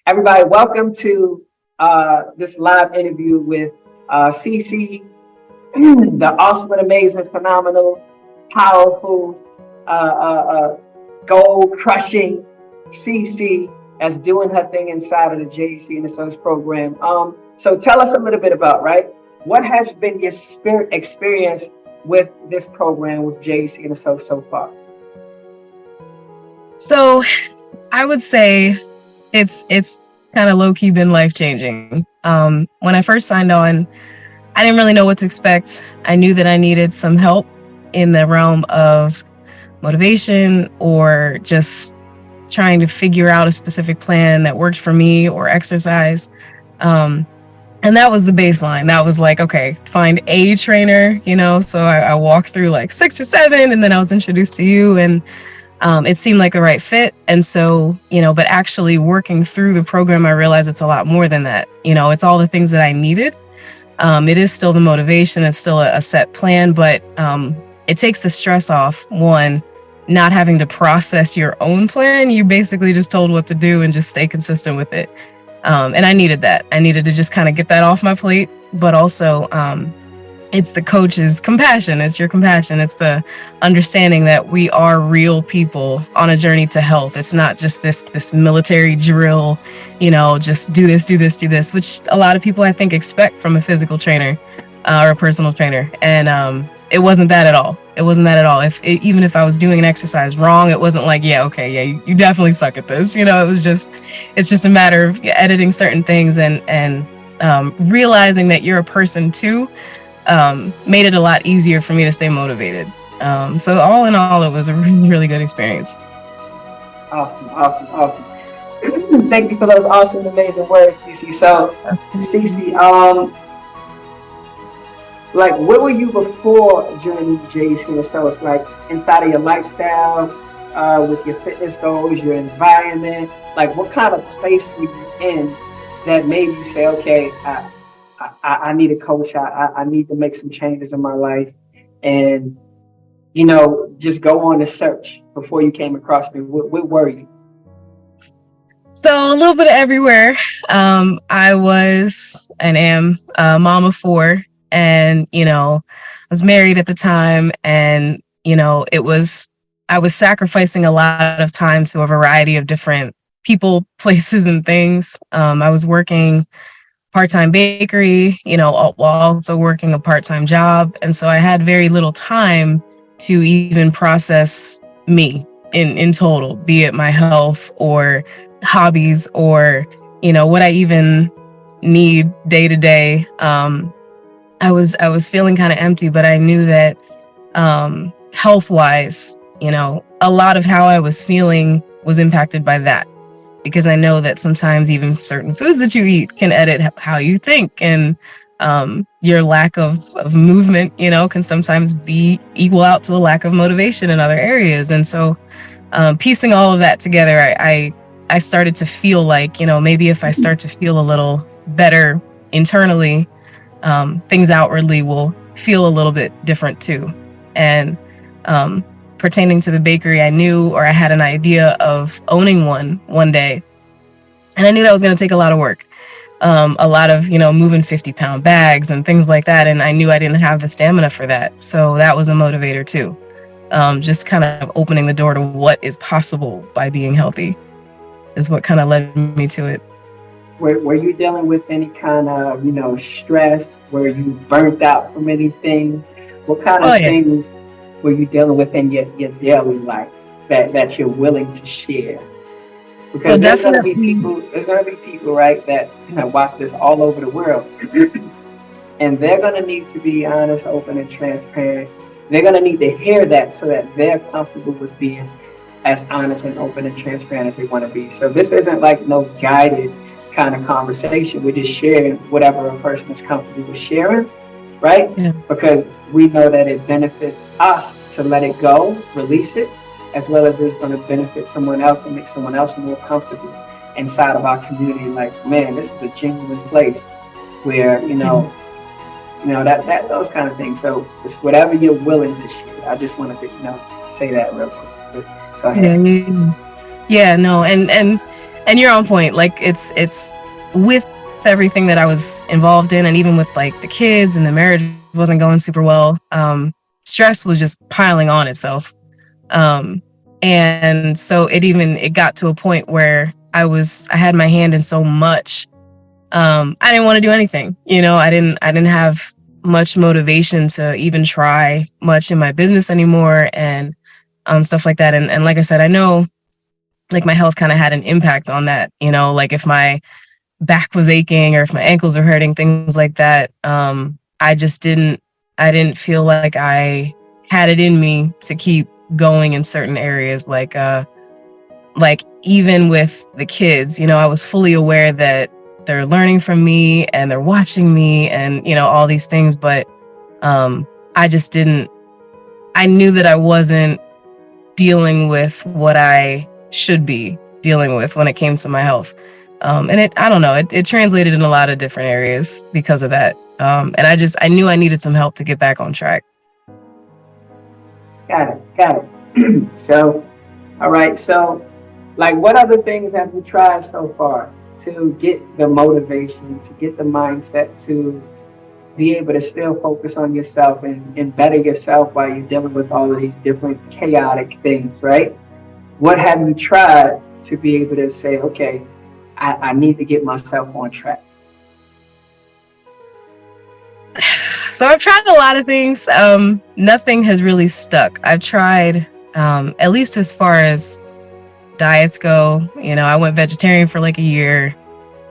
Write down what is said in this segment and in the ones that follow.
Everybody, welcome to this live interview with Cece, the awesome and amazing, phenomenal, powerful, uh, uh, uh, goal crushing Cece as doing her thing inside of the JC and the Associates program. So tell us a little bit about, right? What has been your spirit experience with this program with JC and Associates so far? So I would say it's kind of low key been life changing. When I first signed on, I didn't really know what to expect. I knew that I needed some help in the realm of motivation or just trying to figure out a specific plan that worked for me or exercise. Um, and that was the baseline. That was like, okay, find a trainer, So I walked through like 6 or 7, and then I was introduced to you, and it seemed like the right fit. And so, but actually working through the program, I realized it's a lot more than that. It's all the things that I needed. It is still the motivation. It's still a set plan, but it takes the stress off. One, not having to process your own plan. You basically just told what to do and just stay consistent with it. And I needed that. I needed to just kind of get that off my plate, but also it's the coach's compassion. It's your compassion. It's the understanding that we are real people on a journey to health. It's not just this military drill, just do this, do this, do this, which a lot of people I think expect from a physical trainer or a personal trainer. And it wasn't that at all. It wasn't that at all. Even if I was doing an exercise wrong, it wasn't like, yeah, okay, yeah, you definitely suck at this. It's just a matter of editing certain things and realizing that you're a person too. Made it a lot easier for me to stay motivated. So all in all, it was a really, really good experience. Awesome, awesome, awesome. Thank you for those awesome, amazing words, Cece. So, Cece, like, where were you before joining JC Associates? Like, inside of your lifestyle, with your fitness goals, your environment. Like, what kind of place were you in that made you say, okay, I need a coach. I need to make some changes in my life, and just go on the search before you came across me. Where were you? So a little bit of everywhere. I was and am a mom of 4, and I was married at the time, and I was sacrificing a lot of time to a variety of different people, places, and things. I was working part-time bakery, while also working a part-time job. And so I had very little time to even process me in total, be it my health or hobbies or, what I even need day to day. I was feeling kind of empty, but I knew that health wise, a lot of how I was feeling was impacted by that. Because I know that sometimes even certain foods that you eat can edit how you think, and your lack of movement, can sometimes be equal out to a lack of motivation in other areas. And so piecing all of that together, I started to feel like, maybe if I start to feel a little better internally, things outwardly will feel a little bit different too. And pertaining to the bakery, I knew, or I had an idea of owning one day. And I knew that was going to take a lot of work, a lot of, moving 50-pound bags and things like that. And I knew I didn't have the stamina for that. So that was a motivator too. Just kind of opening the door to what is possible by being healthy is what kind of led me to it. Were you dealing with any kind of, stress? Were you burnt out from anything? What kind of things were you dealing with in your daily life that you're willing to share? Because So there's gonna definitely, be people, right, that watch this all over the world, and they're gonna need to be honest, open, and transparent. They're gonna need to hear that so that they're comfortable with being as honest and open and transparent as they want to be. So this isn't like no guided kind of conversation. We're just sharing whatever a person is comfortable with sharing, right? yeah. Because we know that it benefits us to let it go, release it, as well as it's going to benefit someone else and make someone else more comfortable inside of our community. Like, man, this is a genuine place where that those kind of things. So it's whatever you're willing to share. I just wanted to say that real quick. Go ahead. Yeah, no, and And you're on point. Like it's with everything that I was involved in, and even with like the kids and the marriage wasn't going super well. Stress was just piling on itself. Um, and so it got to a point where I had my hand in so much. I didn't want to do anything. I didn't have much motivation to even try much in my business anymore, and stuff like that. And like I said, I know like my health kind of had an impact on that. Like if my back was aching or if my ankles are hurting, things like that. I didn't feel like I had it in me to keep going in certain areas, like even with the kids, I was fully aware that they're learning from me and they're watching me and all these things, but I just didn't. I knew that I wasn't dealing with what I should be dealing with when it came to my health. And I don't know, it translated in a lot of different areas because of that. And I knew I needed some help to get back on track. Got it. So, all right. So, like, what other things have you tried so far to get the motivation, to get the mindset to be able to still focus on yourself and better yourself while you're dealing with all of these different chaotic things, right? What have you tried to be able to say, okay, I need to get myself on track? So I've tried a lot of things. Nothing has really stuck. I've tried, at least as far as diets go. I went vegetarian for like a year.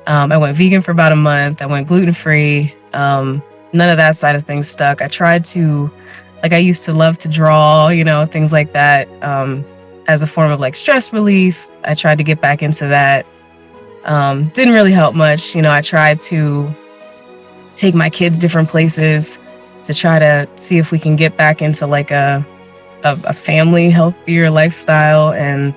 I went vegan for about a month. I went gluten free. None of that side of things stuck. I tried to, like, I used to love to draw, things like that, as a form of like stress relief. I tried to get back into that. Didn't really help much. I tried to take my kids different places to try to see if we can get back into like a family healthier lifestyle, and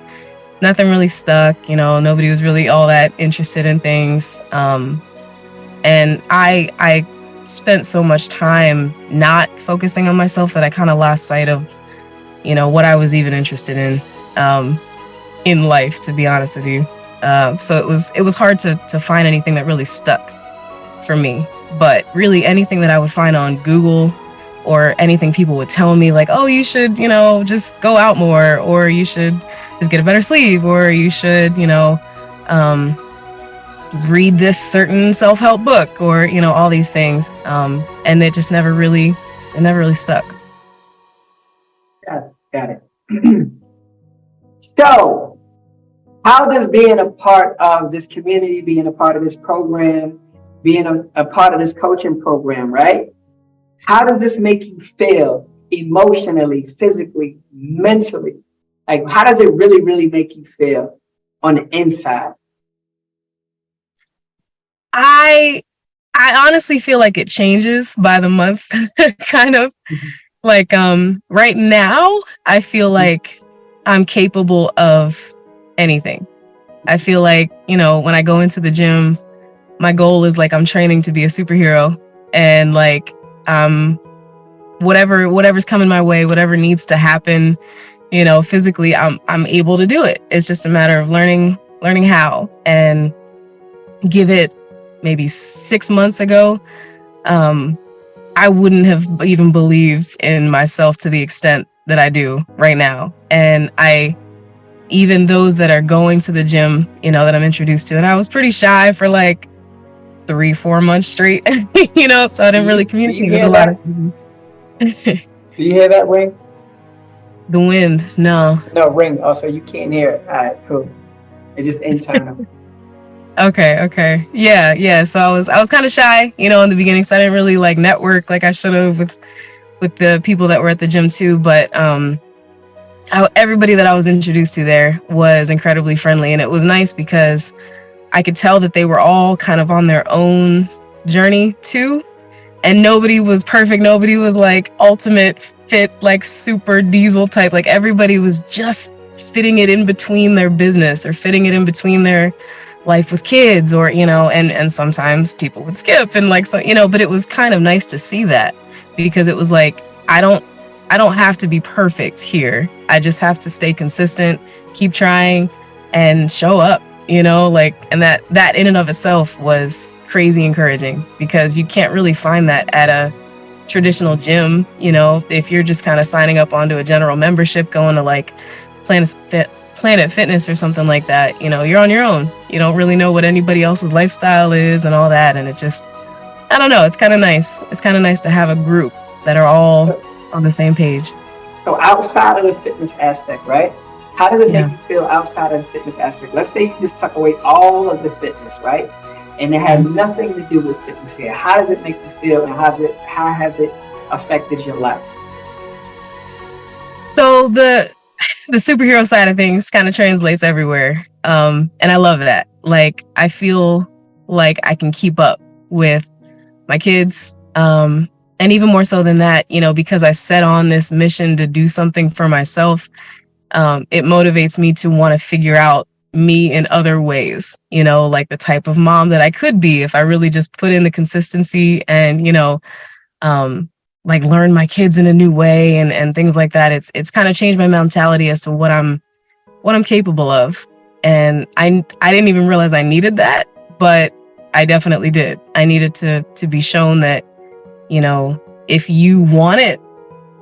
nothing really stuck. Nobody was really all that interested in things. And I spent so much time not focusing on myself that I kind of lost sight of, what I was even interested in life, to be honest with you. So it was hard to find anything that really stuck for me. But really anything that I would find on Google or anything people would tell me, like, oh, you should, just go out more, or you should just get a better sleep, or you should, read this certain self-help book, or, all these things. And it never really stuck. Got it. So, how does being a part of this community, being a part of this program, being a part of this coaching program, right? How does this make you feel emotionally, physically, mentally? Like, how does it really, really make you feel on the inside? I I honestly feel like it changes by the month, kind of. Mhm. Like right now, I feel like I'm capable of anything. I feel like, when I go into the gym, my goal is like I'm training to be a superhero, and like um whatever's coming my way, whatever needs to happen, physically, I'm able to do it. It's just a matter of learning how. And give it maybe 6 months ago, um I wouldn't have even believed in myself to the extent that I do right now. And even those that are going to the gym, that I'm introduced to, and I was pretty shy for like 3-4 months straight, so I didn't really Do you communicate with a hear lot of that? people. Do you hear that ring? The wind, no. No, ring. Oh, so you can't hear it. All right, cool. It's just internal. Okay. Yeah. So I was kind of shy, in the beginning, so I didn't really like network like I should have with the people that were at the gym too. But everybody that I was introduced to there was incredibly friendly, and it was nice because I could tell that they were all kind of on their own journey too, and nobody was perfect. Nobody was like ultimate fit, like super diesel type. Like everybody was just fitting it in between their business or fitting it in between their life with kids, or and sometimes people would skip, and like, so but it was kind of nice to see that, because it was like I don't have to be perfect here. I just have to stay consistent, keep trying, and show up. like, and that in and of itself was crazy encouraging, because you can't really find that at a traditional gym. If you're just kind of signing up onto a general membership, going to like Planet Fitness or something like that, you're on your own. You don't really know what anybody else's lifestyle is and all that, and it just, I don't know, it's kind of nice. It's kind of nice to have a group that are all on the same page. So outside of the fitness aspect, right? How does it make Yeah. you feel outside of the fitness aspect? Let's say you just tuck away all of the fitness, right? And it has nothing to do with fitness here. How does it make you feel, and how has it affected your life? So the superhero side of things kind of translates everywhere. And I love that. Like, I feel like I can keep up with my kids. And even more so than that, because I set on this mission to do something for myself, it motivates me to want to figure out me in other ways, like the type of mom that I could be if I really just put in the consistency and, um, like learn my kids in a new way, and things like that. It's kind of changed my mentality as to what I'm capable of. And I didn't even realize I needed that, but I definitely did. I needed to be shown that, if you want it,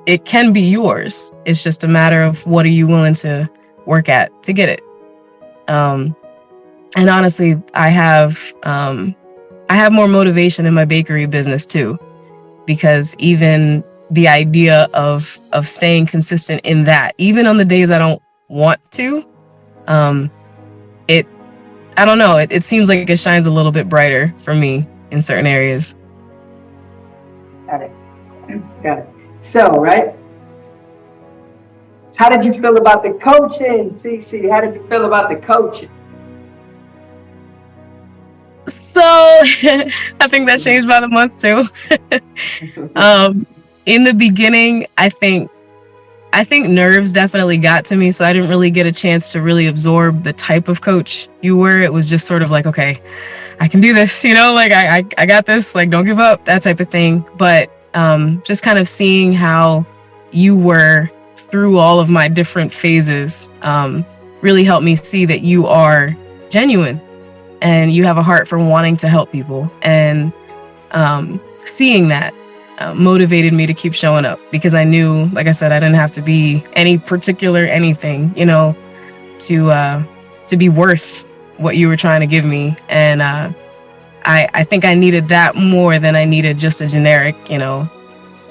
it can be yours. It's just a matter of what are you willing to work at to get it. And honestly, I have more motivation in my bakery business too, because even the idea of staying consistent in that, even on the days I don't want to, um, it I don't know, it seems like it shines a little bit brighter for me in certain areas. Got it. Got it. So, right? How did you feel about the coaching, CC? How did you feel about the coaching? So I think that changed by the month too. um, in the beginning, I think nerves definitely got to me, so I didn't really get a chance to really absorb the type of coach you were. It was just sort of like, okay, I can do this, like I got this, like don't give up, that type of thing. But just kind of seeing how you were through all of my different phases really helped me see that you are genuine and you have a heart for wanting to help people. And seeing that motivated me to keep showing up, because I knew, like I said, I didn't have to be any particular anything, to be worth what you were trying to give me. And I think I needed that more than I needed just a generic,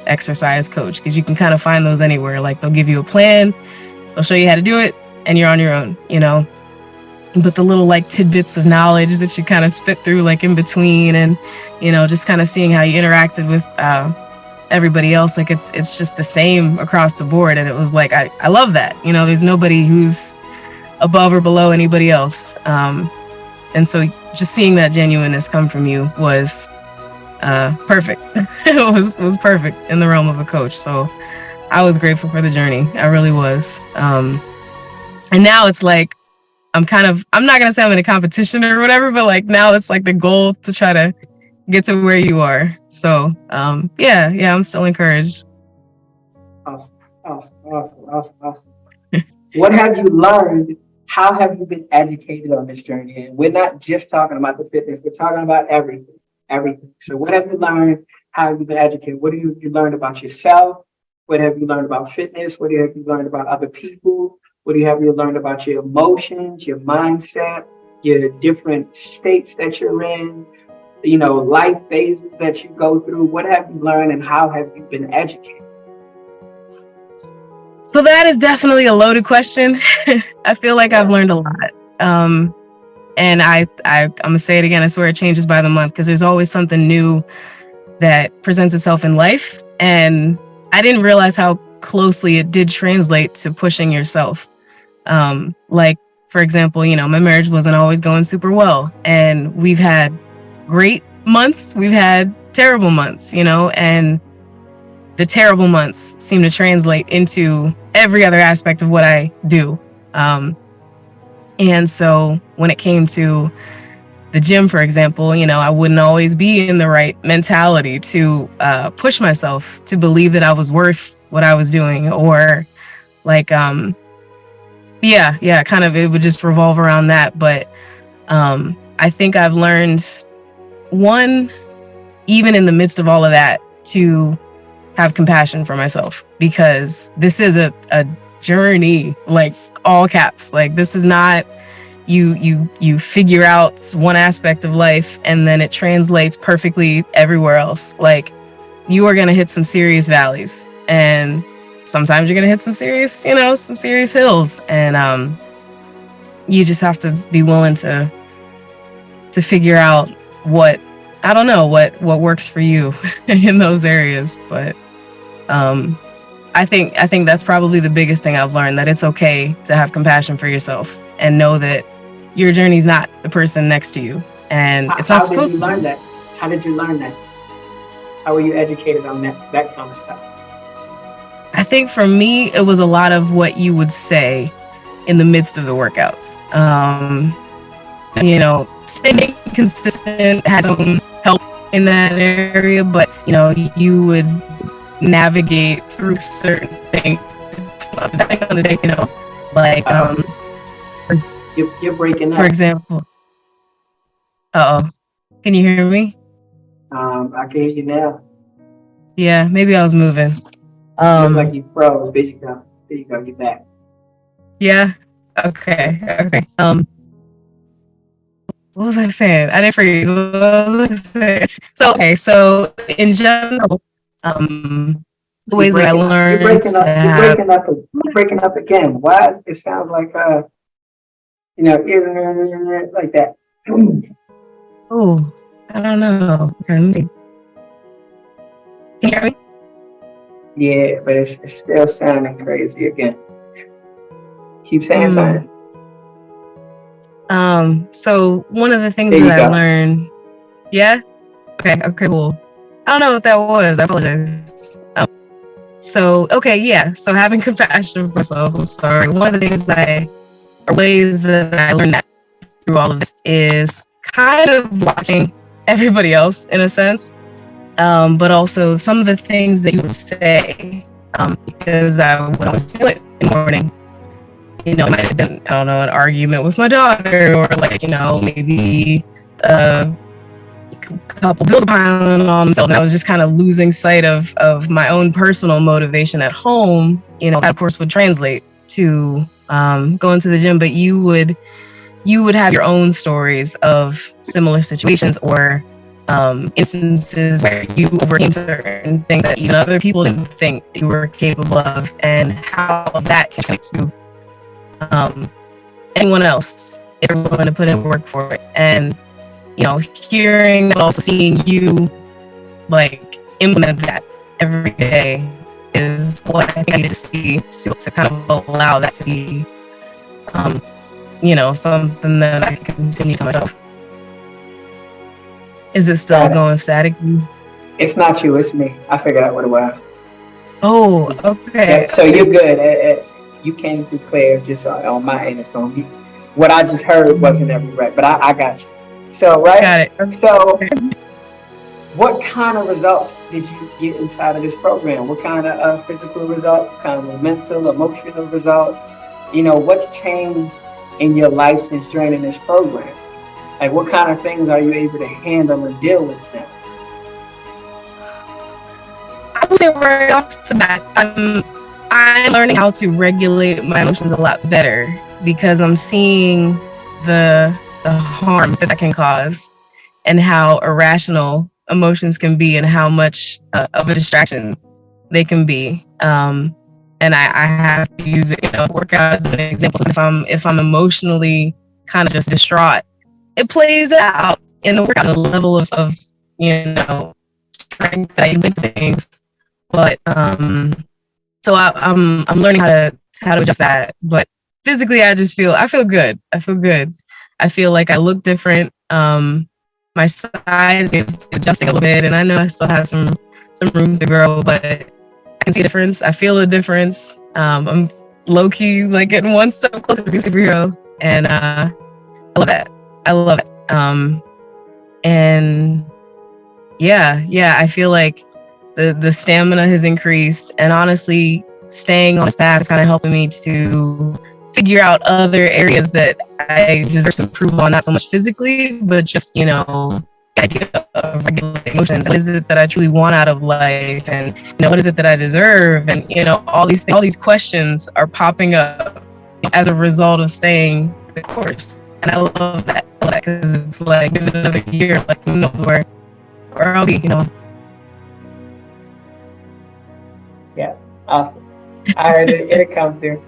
exercise coach, because you can kind of find those anywhere. Like, they'll give you a plan, they'll show you how to do it, and you're on your own. But the little like tidbits of knowledge that you kind of spit through like in between, and just kind of seeing how you interacted with everybody else, like it's just the same across the board. And it was like, I love that. There's nobody who's above or below anybody else. And so just seeing that genuineness come from you was perfect. It was perfect in the realm of a coach. So I was grateful for the journey. I really was. And now it's like, I'm not going to say I'm in a competition or whatever, but like now it's like the goal to try to get to where you are. So, yeah, I'm still encouraged. Awesome, awesome. What have you learned? How have you been educated on this journey? And we're not just talking about the fitness, we're talking about everything. So what have you learned? How have you been educated? What have you learned about yourself? What have you learned about fitness? What have you learned about other people? What have you learned about your emotions, your mindset, your different states that you're in, life phases that you go through? What have you learned, and how have you been educated? So that is definitely a loaded question. I feel like I've learned a lot. And I'm gonna say it again, I swear it changes by the month, because there's always something new that presents itself in life. And I didn't realize how closely it did translate to pushing yourself. Like, for example, my marriage wasn't always going super well, and we've had great months, we've had terrible months, and the terrible months seem to translate into every other aspect of what I do. And so when it came to the gym, for example, I wouldn't always be in the right mentality to push myself to believe that I was worth what I was doing, or like, kind of, it would just revolve around that. But I think I've learned, one, even in the midst of all of that, to have compassion for myself, because this is a journey, like all caps. Like, this is not you figure out one aspect of life and then it translates perfectly everywhere else. Like, you are going to hit some serious valleys, and sometimes you're going to hit some serious hills, and you just have to be willing to figure out what, I don't know, what works for you in those areas. But I think that's probably the biggest thing I've learned, that it's okay to have compassion for yourself and know that your journey's not the person next to you, and it's not How did supposed you to learn be. that? How did you learn that? How were you educated on that kind of stuff? I think for me, it was a lot of what you would say in the midst of the workouts. Staying consistent had some help in that area, but you would navigate through certain things depending on the day. Like for, You're breaking for up. example, oh, can you hear me? I can hear you now. Yeah, maybe I was moving. Look like you froze. There you go. There you go. You're back. Yeah. Okay. What was I saying? I didn't forget. What was I saying? So in general, the You're ways that I breaking up. You're learned breaking to up. You're have, breaking up. You're breaking up again. Why? It sounds like like that. oh, I don't know. Okay, can you hear me? Yeah, but it's still sounding crazy again. Keep saying Hmm. something. So one of the things There that you I go. learned, yeah. Okay, cool. I don't know what that was. I apologize. Okay, yeah. So having compassion for myself. I'm sorry. One of the things or ways that I learned that through all of this is kind of watching everybody else in a sense, but also some of the things that you would say, because I would always feel it in the morning. It might have been, I don't know, an argument with my daughter, or like, maybe a couple bills piling on themselves. And I was just kind of losing sight of my own personal motivation at home. That of course would translate to going to the gym, but you would have your own stories of similar situations, or instances where you overcame certain things that even other people didn't think you were capable of, and how that can translate to um, anyone else if you're willing to put in work for it. And hearing, but also seeing you like implement that every day is what I think I need to see to kind of allow that to be um, something that I can continue to myself. Is it still Got it. going static? It's not you. It's me. I figured out what it was. Oh, okay. Yep. So you're good. You came through clear. Just on my end, it's gonna be what I just heard wasn't every right, but I got you. So right. Got it. So what kind of results did you get inside of this program? What kind of physical results? What kind of mental, emotional results? What's changed in your life since joining this program? Like, what kind of things are you able to handle and deal with now? I would say right off the bat, I'm learning how to regulate my emotions a lot better, because I'm seeing the harm that can cause, and how irrational emotions can be, and how much of a distraction they can be. And I have to use it, workout as an example. If I'm emotionally kind of just distraught, it plays out in the workout, the level of strength that I link things. But so I'm learning how to adjust that. But physically, I feel good. I feel like I look different. My size is adjusting a little bit, and I know I still have some room to grow, but I can see a difference. I feel a difference. I'm low key like getting one step closer to being a superhero, and I love that. I love it. And yeah, I feel like the stamina has increased, and honestly, staying on this path is kind of helping me to figure out other areas that I deserve to improve on, not so much physically, but just, the idea of regulating emotions. What is it that I truly want out of life? And, what is it that I deserve? And, all these questions are popping up as a result of staying the course. And I love that because it's like another year, like, who knows where I'll be. Yeah, awesome. I heard it, it'll come through.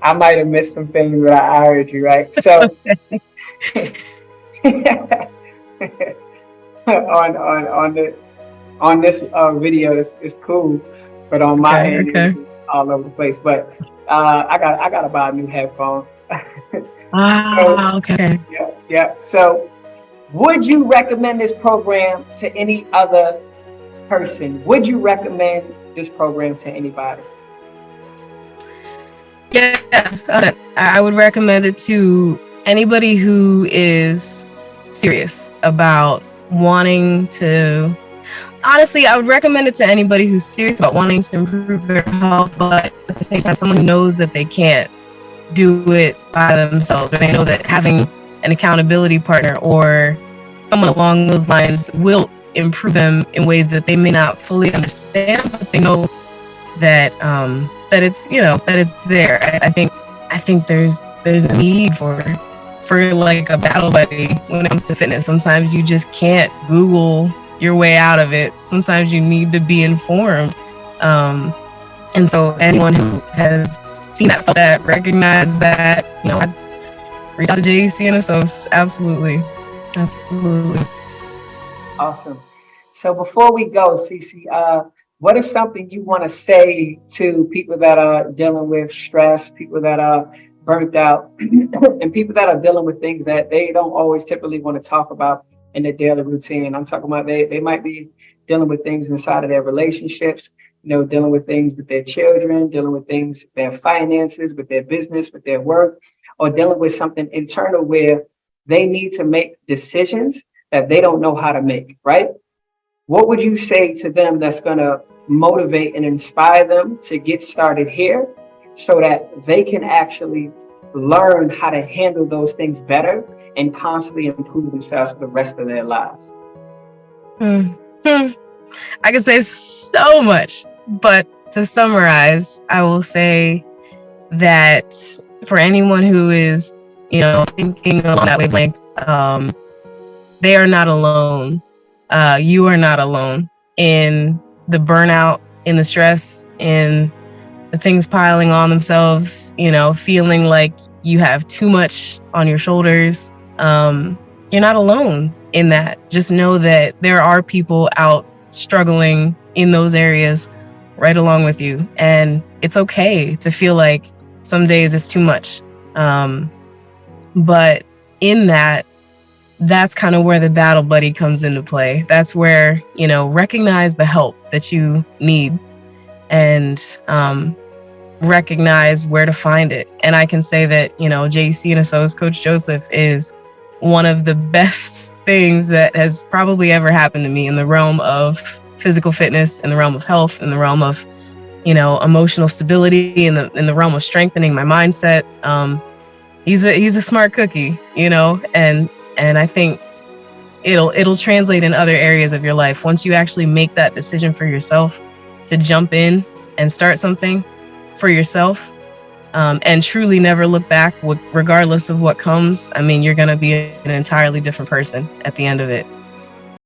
I might have missed some things, but I heard you right. So on the on this video, it's cool, but on my Okay, end, okay. it's all over the place. But I gotta buy new headphones. So Ah, okay. yeah, yeah. So would you recommend this program to any other person? Would you recommend this program to anybody? Yeah, I would recommend it to anybody who is serious about wanting to. Honestly, I would recommend it to anybody who's serious about wanting to improve their health, but at the same time, someone who knows that they can't do it by themselves, or they know that having an accountability partner or someone along those lines will improve them in ways that they may not fully understand, but they know that that it's that it's there. I think there's a need for like a battle buddy when it comes to fitness. Sometimes you just can't Google your way out of it. Sometimes you need to be informed. And so anyone who has seen that, felt that, recognized that, I'd reach out to JEC and Associates. Absolutely. Absolutely. Awesome. So before we go, Cece, what is something you want to say to people that are dealing with stress, people that are burnt out, and people that are dealing with things that they don't always typically want to talk about in their daily routine? I'm talking about they might be dealing with things inside of their relationships, dealing with things with their children, dealing with things, their finances, with their business, with their work, or dealing with something internal where they need to make decisions that they don't know how to make, right? What would you say to them that's going to motivate and inspire them to get started here so that they can actually learn how to handle those things better and constantly improve themselves for the rest of their lives? Mm-hmm. I can say so much, but to summarize, I will say that for anyone who is, thinking along that wavelength, they are not alone. You are not alone in the burnout, in the stress, in the things piling on themselves, feeling like you have too much on your shoulders. You're not alone in that. Just know that there are people out struggling in those areas right along with you. And it's okay to feel like some days it's too much. But in that's kind of where the battle buddy comes into play. That's where, recognize the help that you need and recognize where to find it. And I can say that, JC and Associates Coach Joseph is one of the best things that has probably ever happened to me in the realm of physical fitness, in the realm of health, in the realm of, emotional stability, in the realm of strengthening my mindset. He's a smart cookie, and I think it'll translate in other areas of your life once you actually make that decision for yourself to jump in and start something for yourself, and truly never look back regardless of what comes. I mean, you're going to be an entirely different person at the end of it.